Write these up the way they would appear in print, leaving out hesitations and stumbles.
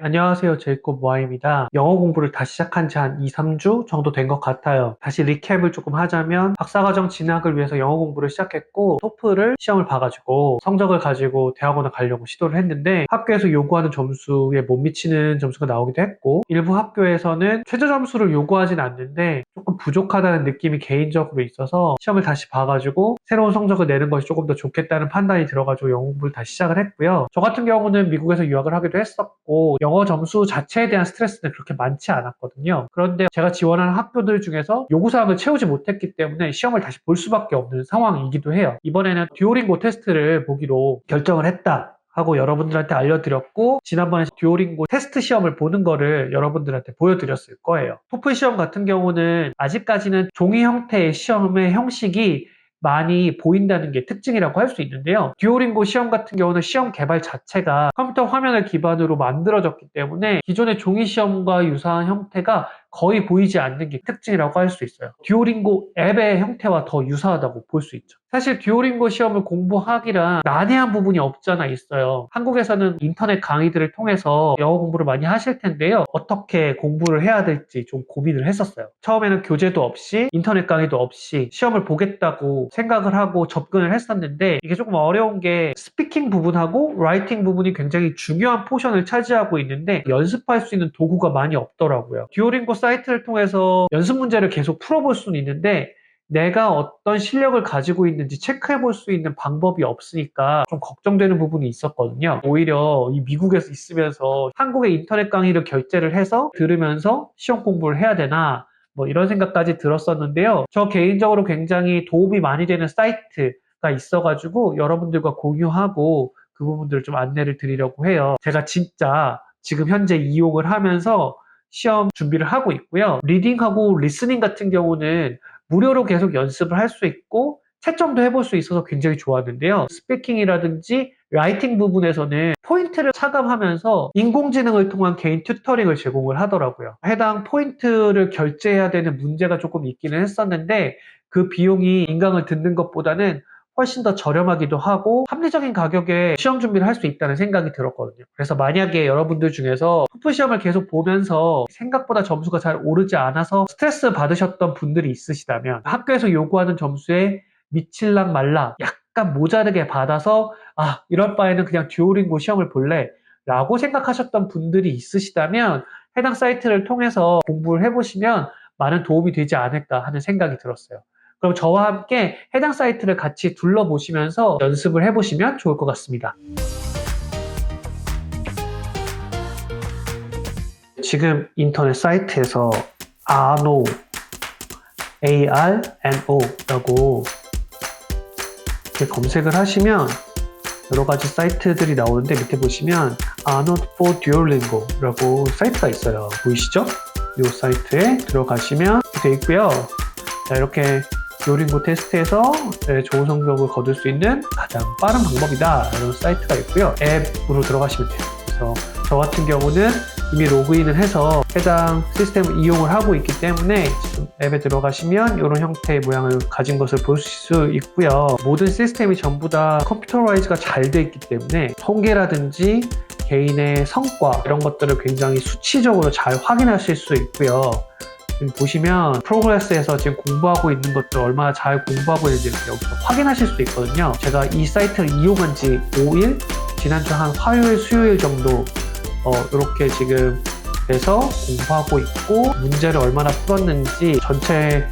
안녕하세요. 제이콥 모아입니다. 영어 공부를 다시 시작한 지 한 2, 3주 정도 된 것 같아요. 다시 리캡을 조금 하자면 박사과정 진학을 위해서 영어 공부를 시작했고 토플을 시험을 봐가지고 성적을 가지고 대학원을 가려고 시도를 했는데 학교에서 요구하는 점수에 못 미치는 점수가 나오기도 했고 일부 학교에서는 최저 점수를 요구하진 않는데 조금 부족하다는 느낌이 개인적으로 있어서 시험을 다시 봐가지고 새로운 성적을 내는 것이 조금 더 좋겠다는 판단이 들어가지고 영어 공부를 다시 시작을 했고요. 저 같은 경우는 미국에서 유학을 하기도 했었고 영어 점수 자체에 대한 스트레스는 그렇게 많지 않았거든요. 그런데 제가 지원하는 학교들 중에서 요구사항을 채우지 못했기 때문에 시험을 다시 볼 수밖에 없는 상황이기도 해요. 이번에는 듀오링고 테스트를 보기로 결정을 했다 하고 여러분들한테 알려드렸고 지난번에 듀오링고 테스트 시험을 보는 거를 여러분들한테 보여드렸을 거예요. 토플 시험 같은 경우는 아직까지는 종이 형태의 시험의 형식이 많이 보인다는 게 특징이라고 할 수 있는데요. 듀오링고 시험 같은 경우는 시험 개발 자체가 컴퓨터 화면을 기반으로 만들어졌기 때문에 기존의 종이 시험과 유사한 형태가 거의 보이지 않는 게 특징이라고 할 수 있어요. 듀오링고 앱의 형태와 더 유사하다고 볼 수 있죠. 사실 듀오링고 시험을 공부하기란 난해한 부분이 없잖아 있어요. 한국에서는 인터넷 강의들을 통해서 영어 공부를 많이 하실 텐데요. 어떻게 공부를 해야 될지 좀 고민을 했었어요. 처음에는 교재도 없이 인터넷 강의도 없이 시험을 보겠다고 생각을 하고 접근을 했었는데 이게 조금 어려운 게 스피킹 부분하고 라이팅 부분이 굉장히 중요한 포션을 차지하고 있는데 연습할 수 있는 도구가 많이 없더라고요. 듀오링고 사이트를 통해서 연습 문제를 계속 풀어볼 수는 있는데 내가 어떤 실력을 가지고 있는지 체크해 볼 수 있는 방법이 없으니까 좀 걱정되는 부분이 있었거든요. 오히려 이 미국에서 있으면서 한국의 인터넷 강의를 결제를 해서 들으면서 시험 공부를 해야 되나 뭐 이런 생각까지 들었었는데요. 저 개인적으로 굉장히 도움이 많이 되는 사이트가 있어가지고 여러분들과 공유하고 그 부분들을 좀 안내를 드리려고 해요. 제가 진짜 지금 현재 이용을 하면서 시험 준비를 하고 있고요. 리딩하고 리스닝 같은 경우는 무료로 계속 연습을 할 수 있고 채점도 해볼 수 있어서 굉장히 좋았는데요. 스피킹이라든지 라이팅 부분에서는 포인트를 차감하면서 인공지능을 통한 개인 튜터링을 제공을 하더라고요. 해당 포인트를 결제해야 되는 문제가 조금 있기는 했었는데 그 비용이 인강을 듣는 것보다는 훨씬 더 저렴하기도 하고 합리적인 가격에 시험 준비를 할 수 있다는 생각이 들었거든요. 그래서 만약에 여러분들 중에서 토플 시험을 계속 보면서 생각보다 점수가 잘 오르지 않아서 스트레스 받으셨던 분들이 있으시다면 학교에서 요구하는 점수에 미칠락 말라 약간 모자르게 받아서 이럴 바에는 그냥 듀오링고 시험을 볼래 라고 생각하셨던 분들이 있으시다면 해당 사이트를 통해서 공부를 해보시면 많은 도움이 되지 않을까 하는 생각이 들었어요. 그럼 저와 함께 해당 사이트를 같이 둘러보시면서 연습을 해보시면 좋을 것 같습니다. 지금 인터넷 사이트에서 Arno, ARNO라고 이렇게 검색을 하시면 여러 가지 사이트들이 나오는데 밑에 보시면 Arno for Duolingo라고 사이트가 있어요. 보이시죠? 이 사이트에 들어가시면 되어 있고요. 자, 이렇게 듀오링고 테스트에서 좋은 성적을 거둘 수 있는 가장 빠른 방법이다 이런 사이트가 있고요. 앱으로 들어가시면 돼요. 그래서 저 같은 경우는 이미 로그인을 해서 해당 시스템을 이용을 하고 있기 때문에 지금 앱에 들어가시면 이런 형태의 모양을 가진 것을 볼 수 있고요. 모든 시스템이 전부 다 컴퓨터라이즈가 잘 되어 있기 때문에 통계라든지 개인의 성과 이런 것들을 굉장히 수치적으로 잘 확인하실 수 있고요. 지금 보시면 프로그레스에서 지금 공부하고 있는 것들 얼마나 잘 공부하고 있는지 여기서 확인하실 수 있거든요. 제가 이 사이트를 이용한 지 5일, 지난주 한 화요일, 수요일 정도 이렇게 지금 돼서 공부하고 있고 문제를 얼마나 풀었는지 전체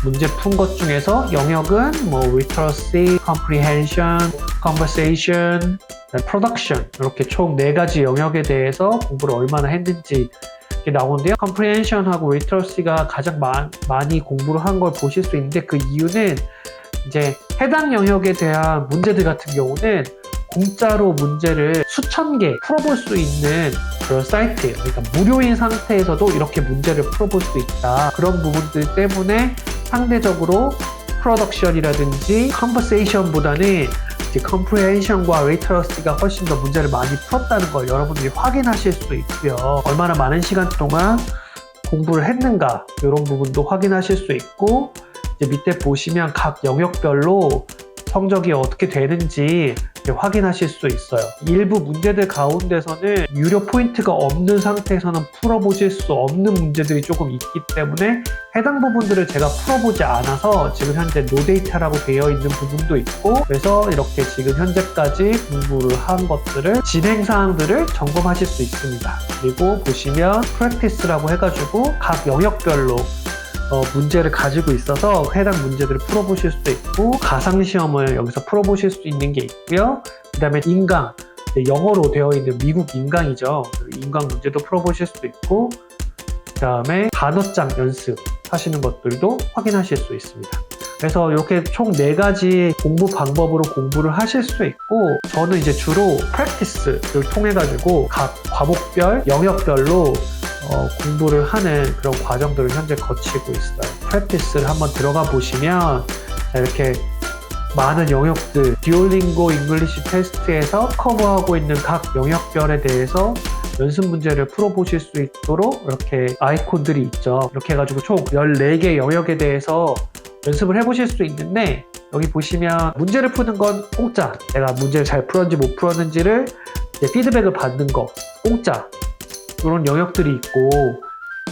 문제 푼 것 중에서 영역은 literacy, comprehension, conversation, production 이렇게 총 4가지 영역에 대해서 공부를 얼마나 했는지 나오는데요. comprehension하고 literacy가 가장 많이 공부를 한 걸 보실 수 있는데 그 이유는 이제 해당 영역에 대한 문제들 같은 경우는 공짜로 문제를 수천 개 풀어볼 수 있는 그런 사이트예요. 그러니까 무료인 상태에서도 이렇게 문제를 풀어볼 수 있다. 그런 부분들 때문에 상대적으로 프로덕션이라든지 컨버세이션보다는 comprehension과 literacy가 훨씬 더 문제를 많이 풀었다는 걸 여러분들이 확인하실 수 있고요. 얼마나 많은 시간 동안 공부를 했는가 이런 부분도 확인하실 수 있고 이제 밑에 보시면 각 영역별로 성적이 어떻게 되는지 확인하실 수 있어요. 일부 문제들 가운데서는 유료 포인트가 없는 상태에서는 풀어보실 수 없는 문제들이 조금 있기 때문에 해당 부분들을 제가 풀어보지 않아서 지금 현재 노데이터라고 되어 있는 부분도 있고, 그래서 이렇게 지금 현재까지 공부를 한 것들을 진행사항들을 점검하실 수 있습니다. 그리고 보시면 프랙티스라고 해가지고 각 영역별로 문제를 가지고 있어서 해당 문제들을 풀어보실 수도 있고, 가상시험을 여기서 풀어보실 수 있는 게 있고요. 그 다음에 인강, 영어로 되어 있는 미국 인강이죠. 인강 문제도 풀어보실 수도 있고, 그 다음에 단어장 연습 하시는 것들도 확인하실 수 있습니다. 그래서 이렇게 총 4가지 공부 방법으로 공부를 하실 수 있고, 저는 이제 주로 프랙티스를 통해 가지고 각 과목별, 영역별로 공부를 하는 그런 과정들을 현재 거치고 있어요. 프랙티스를 한번 들어가 보시면 이렇게 많은 영역들, 듀오링고 잉글리시 테스트에서 커버하고 있는 각 영역별에 대해서 연습 문제를 풀어보실 수 있도록 이렇게 아이콘들이 있죠. 이렇게 해가지고 총 14개 영역에 대해서 연습을 해보실 수 있는데, 여기 보시면 문제를 푸는 건 공짜, 내가 문제를 잘 풀었는지 못 풀었는지를 피드백을 받는 거 공짜, 이런 영역들이 있고,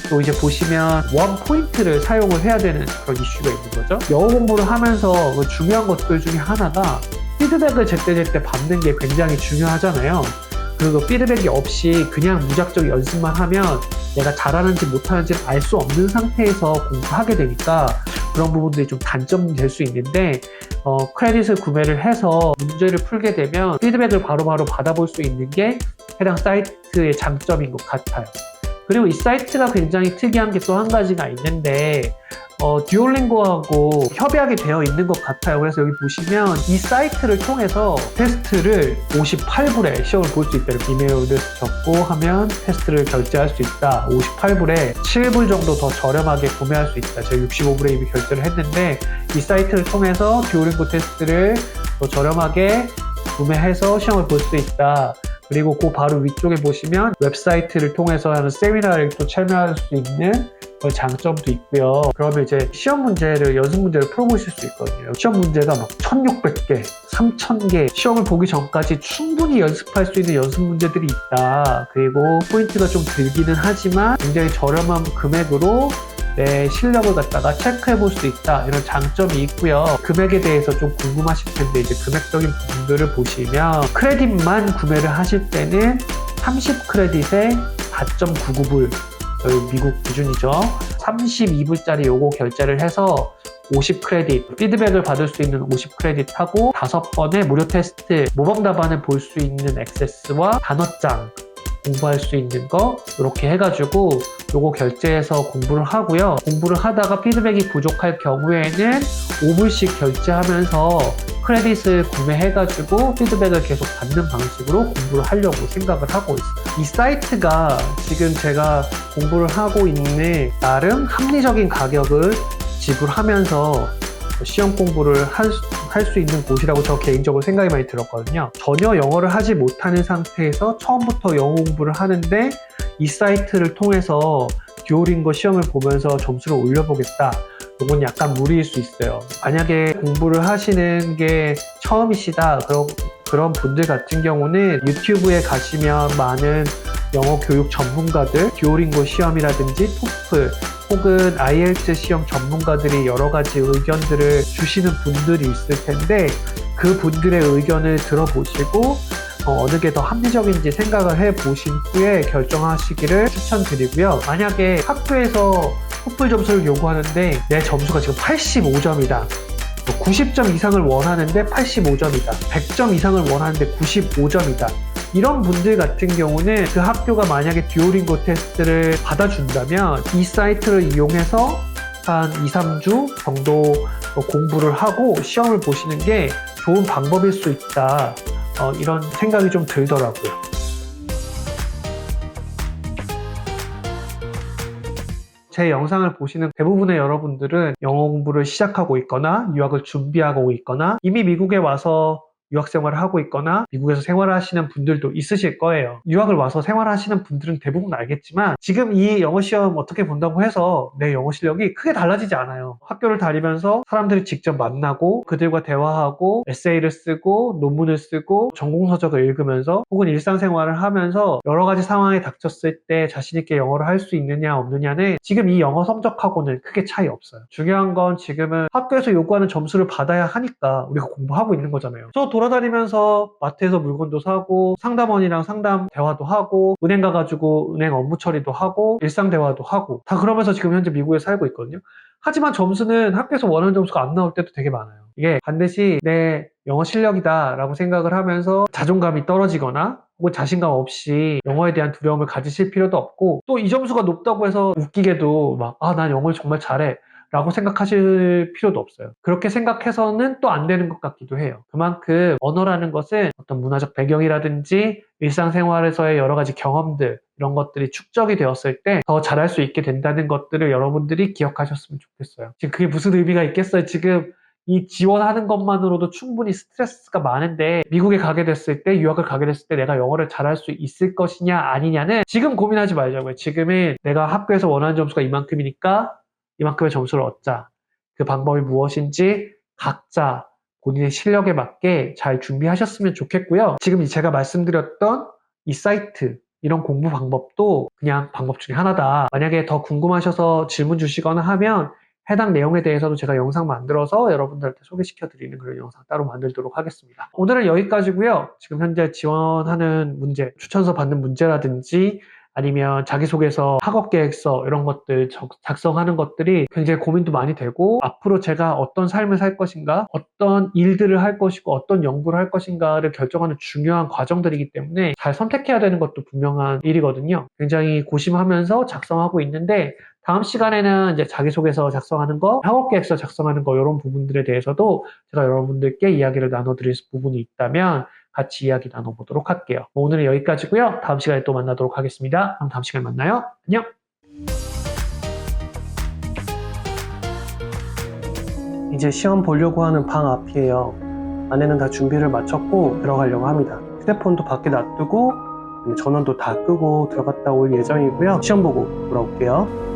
또 이제 보시면 원 포인트를 사용을 해야 되는 그런 이슈가 있는 거죠. 영어 공부를 하면서 중요한 것들 중에 하나가 피드백을 제때제때 받는 게 굉장히 중요하잖아요. 그리고 피드백이 없이 그냥 무작정 연습만 하면 내가 잘하는지 못하는지를 알 수 없는 상태에서 공부하게 되니까 그런 부분들이 좀 단점이 될 수 있는데, 크레딧을 구매를 해서 문제를 풀게 되면 피드백을 바로바로 받아볼 수 있는 게 해당 사이트의 장점인 것 같아요. 그리고 이 사이트가 굉장히 특이한 게 또 한 가지가 있는데, 듀오링고하고 협약이 되어 있는 것 같아요. 그래서 여기 보시면 이 사이트를 통해서 테스트를 58불에 시험을 볼 수 있다. 이렇게 이메일을 적고 하면 테스트를 결제할 수 있다. 58불에 7불 정도 더 저렴하게 구매할 수 있다. 제가 65불에 이미 결제를 했는데, 이 사이트를 통해서 듀오링고 테스트를 더 저렴하게 구매해서 시험을 볼 수 있다. 그리고 그 바로 위쪽에 보시면 웹사이트를 통해서 하는 세미나를 또 참여할 수 있는 그런 장점도 있고요. 그러면 이제 시험 문제를, 연습 문제를 풀어보실 수 있거든요. 시험 문제가 막 1600개, 3000개, 시험을 보기 전까지 충분히 연습할 수 있는 연습 문제들이 있다. 그리고 포인트가 좀 들기는 하지만 굉장히 저렴한 금액으로 내 실력을 갖다가 체크해 볼 수 있다, 이런 장점이 있고요. 금액에 대해서 좀 궁금하실 텐데, 이제 금액적인 부분들을 보시면 크레딧만 구매를 하실 때는 30크레딧에 4.99불, 미국 기준이죠. 32불짜리 요거 결제를 해서 50크레딧, 피드백을 받을 수 있는 50크레딧하고 5번의 무료 테스트, 모범 답안을 볼 수 있는 액세스와 단어장 공부할 수 있는 거, 이렇게 해가지고 요거 결제해서 공부를 하고요. 공부를 하다가 피드백이 부족할 경우에는 5불씩 결제하면서 크레딧을 구매해가지고 피드백을 계속 받는 방식으로 공부를 하려고 생각을 하고 있어요. 이 사이트가 지금 제가 공부를 하고 있는 나름 합리적인 가격을 지불하면서 시험 공부를 할 수 있는 곳이라고 저 개인적으로 생각이 많이 들었거든요. 전혀 영어를 하지 못하는 상태에서 처음부터 영어 공부를 하는데 이 사이트를 통해서 듀오링고 시험을 보면서 점수를 올려보겠다, 이건 약간 무리일 수 있어요. 만약에 공부를 하시는 게 처음이시다, 그런 분들 같은 경우는 유튜브에 가시면 많은 영어 교육 전문가들, 듀오링고 시험이라든지 토플 혹은 IELTS 시험 전문가들이 여러 가지 의견들을 주시는 분들이 있을 텐데, 그 분들의 의견을 들어보시고 어느 게 더 합리적인지 생각을 해보신 후에 결정하시기를 추천드리고요. 만약에 학교에서 토플 점수를 요구하는데 내 점수가 지금 85점이다, 90점 이상을 원하는데 85점이다, 100점 이상을 원하는데 95점이다, 이런 분들 같은 경우는 그 학교가 만약에 듀오링고 테스트를 받아준다면 이 사이트를 이용해서 한 2-3주 정도 공부를 하고 시험을 보시는 게 좋은 방법일 수 있다, 이런 생각이 좀 들더라고요. 제 영상을 보시는 대부분의 여러분들은 영어 공부를 시작하고 있거나 유학을 준비하고 있거나 이미 미국에 와서 유학 생활을 하고 있거나 미국에서 생활하시는 분들도 있으실 거예요. 유학을 와서 생활하시는 분들은 대부분 알겠지만 지금 이 영어 시험 어떻게 본다고 해서 내 영어 실력이 크게 달라지지 않아요. 학교를 다니면서 사람들이 직접 만나고 그들과 대화하고 에세이를 쓰고 논문을 쓰고 전공서적을 읽으면서 혹은 일상생활을 하면서 여러 가지 상황에 닥쳤을 때 자신 있게 영어를 할 수 있느냐 없느냐는 지금 이 영어 성적하고는 크게 차이 없어요. 중요한 건 지금은 학교에서 요구하는 점수를 받아야 하니까 우리가 공부하고 있는 거잖아요. 저 돌아다니면서 마트에서 물건도 사고 상담원이랑 상담 대화도 하고 은행 가가지고 은행 업무 처리도 하고 일상 대화도 하고 다 그러면서 지금 현재 미국에 살고 있거든요. 하지만 점수는 학교에서 원하는 점수가 안 나올 때도 되게 많아요. 이게 반드시 내 영어 실력이다 라고 생각을 하면서 자존감이 떨어지거나 혹은 자신감 없이 영어에 대한 두려움을 가지실 필요도 없고 또 이 점수가 높다고 해서 웃기게도 막 난 영어를 정말 잘해 라고 생각하실 필요도 없어요. 그렇게 생각해서는 또 안 되는 것 같기도 해요. 그만큼 언어라는 것은 어떤 문화적 배경이라든지 일상생활에서의 여러 가지 경험들 이런 것들이 축적이 되었을 때 더 잘할 수 있게 된다는 것들을 여러분들이 기억하셨으면 좋겠어요. 지금 그게 무슨 의미가 있겠어요? 지금 이 지원하는 것만으로도 충분히 스트레스가 많은데 미국에 가게 됐을 때 유학을 가게 됐을 때 내가 영어를 잘할 수 있을 것이냐 아니냐는 지금 고민하지 말자고요. 지금은 내가 학교에서 원하는 점수가 이만큼이니까 이만큼의 점수를 얻자. 그 방법이 무엇인지 각자 본인의 실력에 맞게 잘 준비하셨으면 좋겠고요. 지금 제가 말씀드렸던 이 사이트 이런 공부 방법도 그냥 방법 중에 하나다. 만약에 더 궁금하셔서 질문 주시거나 하면 해당 내용에 대해서도 제가 영상 만들어서 여러분들한테 소개시켜 드리는 그런 영상 따로 만들도록 하겠습니다. 오늘은 여기까지고요. 지금 현재 지원하는 문제, 추천서 받는 문제라든지 아니면 자기소개서, 학업계획서 이런 것들 작성하는 것들이 굉장히 고민도 많이 되고 앞으로 제가 어떤 삶을 살 것인가, 어떤 일들을 할 것이고 어떤 연구를 할 것인가를 결정하는 중요한 과정들이기 때문에 잘 선택해야 되는 것도 분명한 일이거든요. 굉장히 고심하면서 작성하고 있는데 다음 시간에는 이제 자기소개서 작성하는 거, 학업계획서 작성하는 거 이런 부분들에 대해서도 제가 여러분들께 이야기를 나눠드릴 부분이 있다면 같이 이야기 나눠보도록 할게요. 오늘은 여기까지고요. 다음 시간에 또 만나도록 하겠습니다. 그럼 다음 시간에 만나요. 안녕! 이제 시험 보려고 하는 방 앞이에요. 안에는 다 준비를 마쳤고 들어가려고 합니다. 휴대폰도 밖에 놔두고 전원도 다 끄고 들어갔다 올 예정이고요. 시험 보고 돌아올게요.